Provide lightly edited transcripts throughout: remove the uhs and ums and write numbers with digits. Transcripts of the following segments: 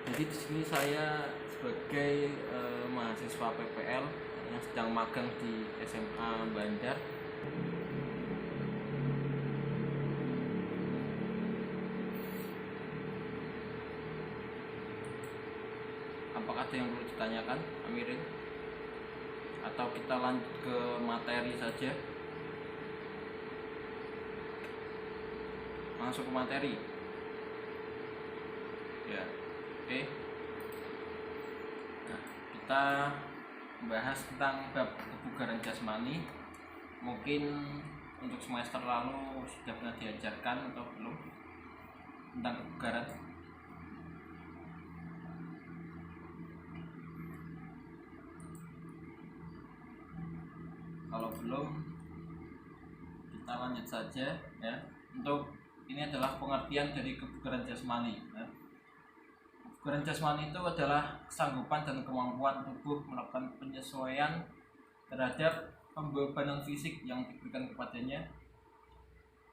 Jadi di sini saya sebagai mahasiswa PPL yang sedang magang di SMA Bandar. Apakah ada yang perlu ditanyakan, Amirin? Atau kita lanjut ke materi saja? Masuk ke materi. Ya, oke. Nah, kita bahas tentang bab kebugaran jasmani. Mungkin untuk semester lalu sudah pernah diajarkan atau belum tentang kebugaran? Kalau belum, kita lanjut saja ya. Untuk ini adalah pengertian dari kebugaran jasmani ya. Kebugaran jasmani itu adalah kesanggupan dan kemampuan tubuh melakukan penyesuaian terhadap pembebanan fisik yang diberikan kepadanya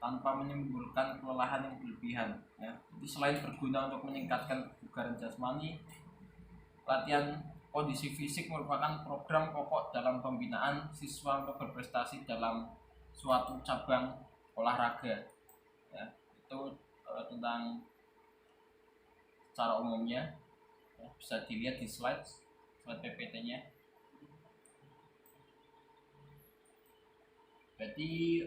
tanpa menimbulkan kelelahan yang berlebihan ya. Jadi selain berguna untuk meningkatkan kebugaran jasmani, latihan kondisi fisik merupakan program pokok dalam pembinaan siswa untuk berprestasi dalam suatu cabang olahraga ya. Itu tentang secara umumnya ya, bisa dilihat di slide PPT-nya. Jadi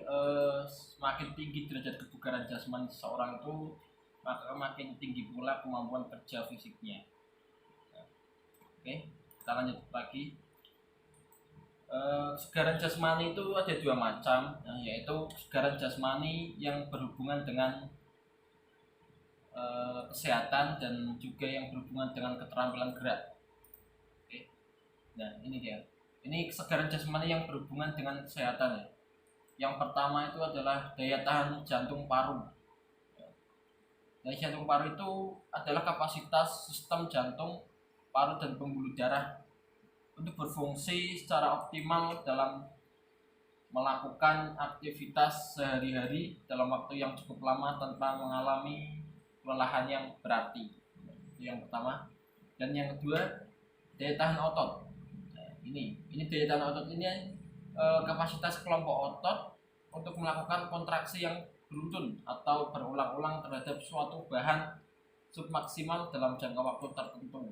semakin tinggi derajat kebugaran jasmani seseorang itu, maka makin tinggi pula kemampuan kerja fisiknya. Oke, kita lanjut lagi. Kesegaran jasmani itu ada dua macam, yaitu kesegaran jasmani yang berhubungan dengan kesehatan dan juga yang berhubungan dengan keterampilan gerak. Oke, nah ini dia. Ini kesegaran jasmani yang berhubungan dengan kesehatan ya. Yang pertama itu adalah daya tahan jantung paru. Daya jantung paru itu adalah kapasitas sistem jantung, paru dan pembuluh darah untuk berfungsi secara optimal dalam melakukan aktivitas sehari-hari dalam waktu yang cukup lama tanpa mengalami kelelahan yang berarti. Itu yang pertama. Dan yang kedua, daya tahan otot. Nah, ini daya tahan otot ini kapasitas kelompok otot untuk melakukan kontraksi yang beruntun atau berulang-ulang terhadap suatu bahan submaksimal dalam jangka waktu tertentu.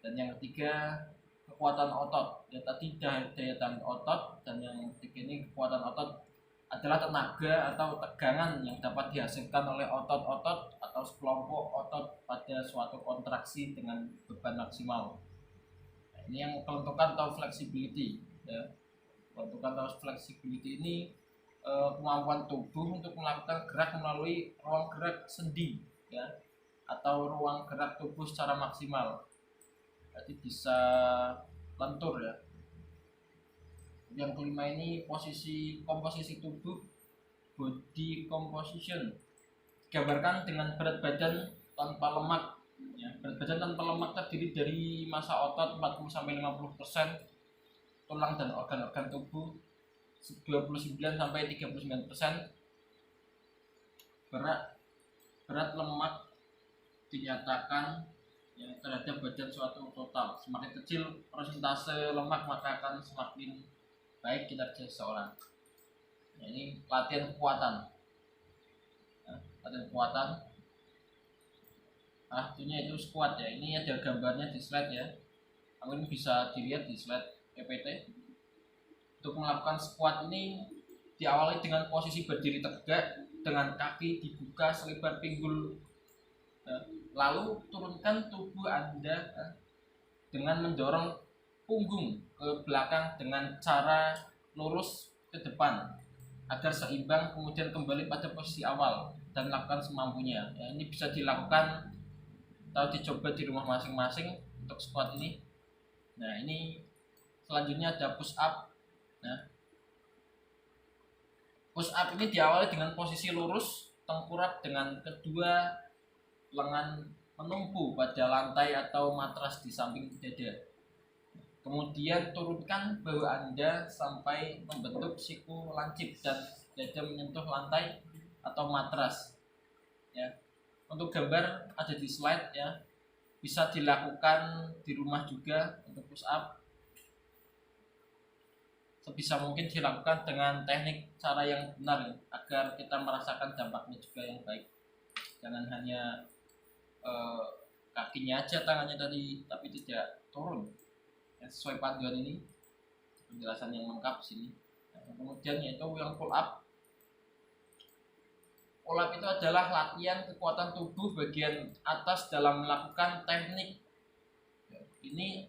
Dan yang ketiga, kekuatan otot. Ya tadi daya tahan otot, dan yang ketiga ini kekuatan otot adalah tenaga atau tegangan yang dapat dihasilkan oleh otot-otot atau sekelompok otot pada suatu kontraksi dengan beban maksimal. Nah, ini yang kelentukan atau flexibility ya. Kelentukan atau flexibility ini kemampuan tubuh untuk melakukan gerak melalui ruang gerak sendi ya, atau ruang gerak tubuh secara maksimal. Jadi bisa lentur ya. Yang kelima ini komposisi tubuh, body composition, digambarkan dengan berat badan tanpa lemak ya. Berat badan tanpa lemak terdiri dari massa otot 40-50%, tulang dan organ-organ tubuh 29-39%. Berat lemak dinyatakan ya, terhadap badan suatu total. Semakin kecil persentase lemak, maka akan semakin baik kinerja seseorang. Nah, ini latihan kekuatan. Latihan kekuatan. Artinya itu squat ya. Ini ada gambarnya di slide ya. Mungkin bisa dilihat di slide PPT. Untuk melakukan squat ini diawali dengan posisi berdiri tegak dengan kaki dibuka selebar pinggul. Lalu turunkan tubuh Anda dengan mendorong punggung ke belakang dengan cara lurus ke depan agar seimbang, kemudian kembali pada posisi awal dan lakukan semampunya ya. Ini bisa dilakukan atau dicoba di rumah masing-masing untuk squat ini. Nah, ini selanjutnya ada push up. Nah, push up ini diawali dengan posisi lurus tengkurap dengan kedua lengan menumpu pada lantai atau matras di samping dada. Kemudian turunkan bahu Anda sampai membentuk siku lancip dan dada menyentuh lantai atau matras. Ya. Untuk gambar ada di slide ya. bisa dilakukan di rumah juga. Untuk push up sebisa mungkin dilakukan dengan teknik cara yang benar ya, agar kita merasakan dampaknya juga yang baik. Jangan hanya kakinya aja, tangannya tadi, tapi tidak turun ya, sesuai panduan ini, penjelasan yang lengkap di sini. Nah, kemudian yaitu yang pull up. Pull up itu adalah latihan kekuatan tubuh bagian atas dalam melakukan teknik. Ini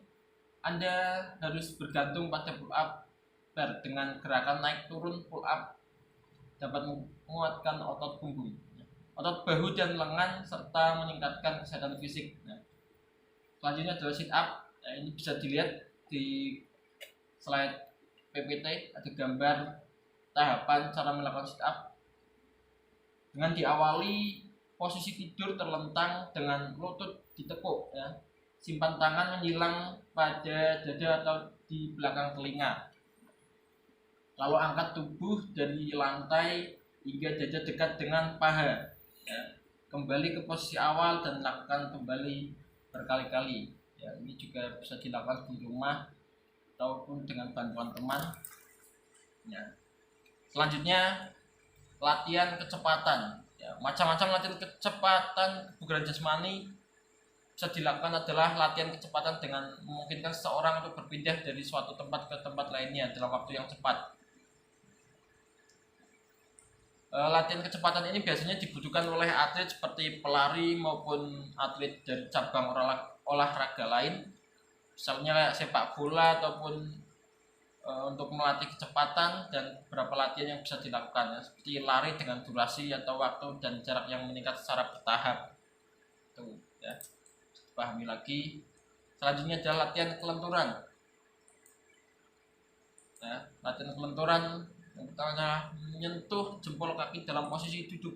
Anda harus bergantung pada pull up bar dengan gerakan naik turun pull up dapat menguatkan otot punggung, otot bahu dan lengan serta meningkatkan kesehatan fisik. Nah, selanjutnya adalah sit up. Nah, ini bisa dilihat di slide PPT, ada gambar tahapan cara melakukan sit up. Dengan diawali posisi tidur terlentang dengan lutut ditekuk ya. Simpan tangan menyilang pada dada atau di belakang telinga. Lalu angkat tubuh dari lantai hingga dada dekat dengan paha ya. Kembali ke posisi awal dan lakukan kembali berkali-kali ya. Ini juga bisa dilakukan di rumah ataupun dengan bantuan teman ya. Selanjutnya latihan kecepatan ya, macam-macam latihan kecepatan kebugaran jasmani bisa dilakukan adalah latihan kecepatan dengan memungkinkan seseorang untuk berpindah dari suatu tempat ke tempat lainnya dalam waktu yang cepat. Latihan kecepatan ini biasanya dibutuhkan oleh atlet seperti pelari maupun atlet dari cabang olahraga lain, misalnya sepak bola ataupun untuk melatih kecepatan, dan beberapa latihan yang bisa dilakukan ya, seperti lari dengan durasi atau waktu dan jarak yang meningkat secara bertahap. Tuh ya, dipahami lagi. Selanjutnya adalah latihan kelenturan. Ya, latihan kelenturan yang pertama adalah menyentuh jempol kaki dalam posisi duduk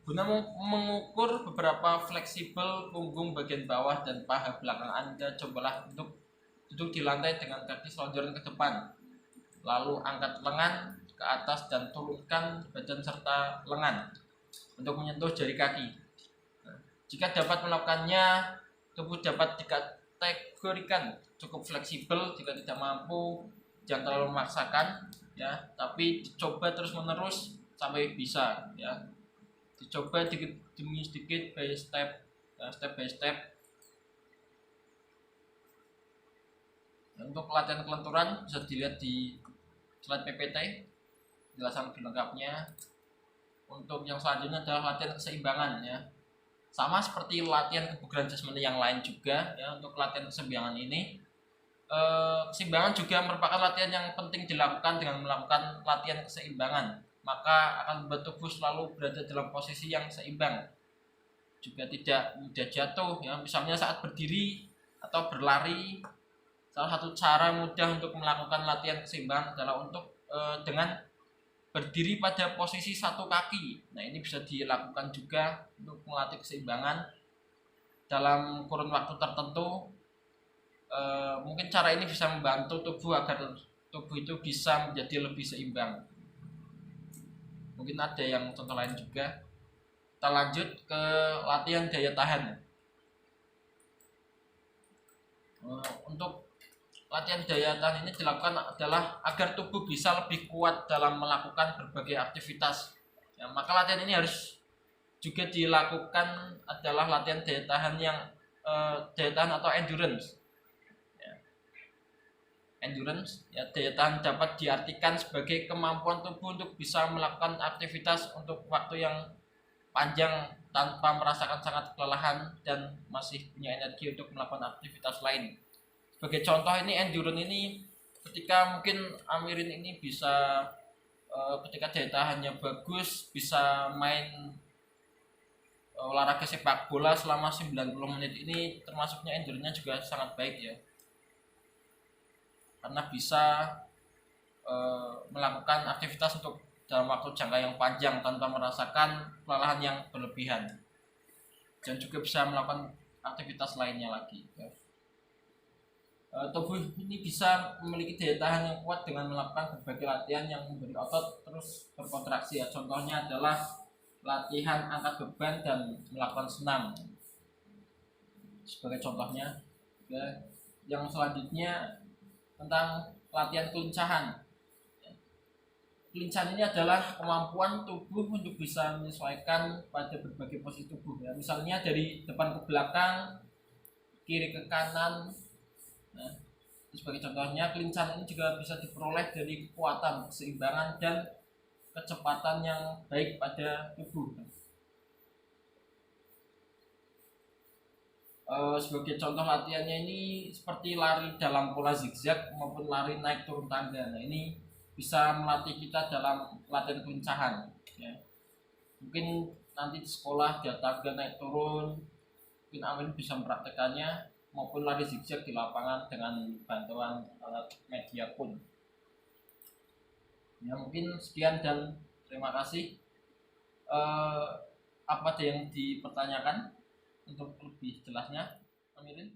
guna mengukur beberapa fleksibel punggung bagian bawah dan paha belakang Anda. Cobalah untuk duduk di lantai dengan kaki selonjoran ke depan, lalu angkat lengan ke atas dan turunkan badan serta lengan untuk menyentuh jari kaki. Nah, jika dapat melakukannya, tubuh dapat dikategorikan cukup fleksibel. Jika tidak mampu, jangan terlalu memaksakan ya, tapi dicoba terus menerus sampai bisa ya. Dicoba sedikit demi sedikit, by step ya, step by step. Untuk latihan kelenturan bisa dilihat di slide PPT, penjelasan lebih lengkapnya. Untuk yang selanjutnya adalah latihan keseimbangan ya. Sama seperti latihan kebugaran jasmani yang lain juga ya. Untuk latihan keseimbangan ini, keseimbangan juga merupakan latihan yang penting dilakukan. Dengan melakukan latihan keseimbangan, maka akan membuat tubuh selalu berada dalam posisi yang seimbang, juga tidak mudah jatuh ya. Misalnya saat berdiri atau berlari, salah satu cara mudah untuk melakukan latihan keseimbangan adalah untuk dengan berdiri pada posisi satu kaki. Nah, ini bisa dilakukan juga untuk melatih keseimbangan dalam kurun waktu tertentu. Mungkin cara ini bisa membantu tubuh agar tubuh itu bisa menjadi lebih seimbang. Mungkin ada yang contoh lain juga. Kita lanjut ke latihan daya tahan. Untuk latihan daya tahan ini dilakukan adalah agar tubuh bisa lebih kuat dalam melakukan berbagai aktivitas ya, maka latihan ini harus juga dilakukan adalah latihan daya tahan yang daya tahan atau endurance ya. Endurance ya, daya tahan dapat diartikan sebagai kemampuan tubuh untuk bisa melakukan aktivitas untuk waktu yang panjang tanpa merasakan sangat kelelahan dan masih punya energi untuk melakukan aktivitas lain. Sebagai contoh, ini endurance ini ketika mungkin Amirin ini bisa ketika daya tahannya bagus, bisa main olahraga sepak bola selama 90 menit. Ini termasuknya endurance-nya juga sangat baik ya, karena bisa melakukan aktivitas untuk dalam waktu jangka yang panjang tanpa merasakan kelelahan yang berlebihan, dan juga bisa melakukan aktivitas lainnya lagi ya. Tubuh ini bisa memiliki daya tahan yang kuat dengan melakukan berbagai latihan yang memberi otot terus berkontraksi ya. Contohnya adalah latihan angkat beban dan melakukan senam. sebagai contohnya. Ya, yang selanjutnya tentang latihan kelincahan. Kelincahan ini adalah kemampuan tubuh untuk bisa menyesuaikan pada berbagai posisi tubuh ya. Misalnya dari depan ke belakang, kiri ke kanan. Nah, sebagai contohnya kelincahan ini juga bisa diperoleh dari kekuatan, keseimbangan dan kecepatan yang baik pada tubuh. Sebagai contoh latihannya ini seperti lari dalam pola zigzag maupun lari naik turun tangga. Nah, ini bisa melatih kita dalam latihan kelincahan ya. Mungkin nanti di sekolah di tangga naik turun, mungkin Amin bisa mempraktekannya, maupun lari zigzag di lapangan dengan bantuan alat media pun ya. Mungkin sekian dan terima kasih. Apa ada yang dipertanyakan untuk lebih jelasnya, Amin?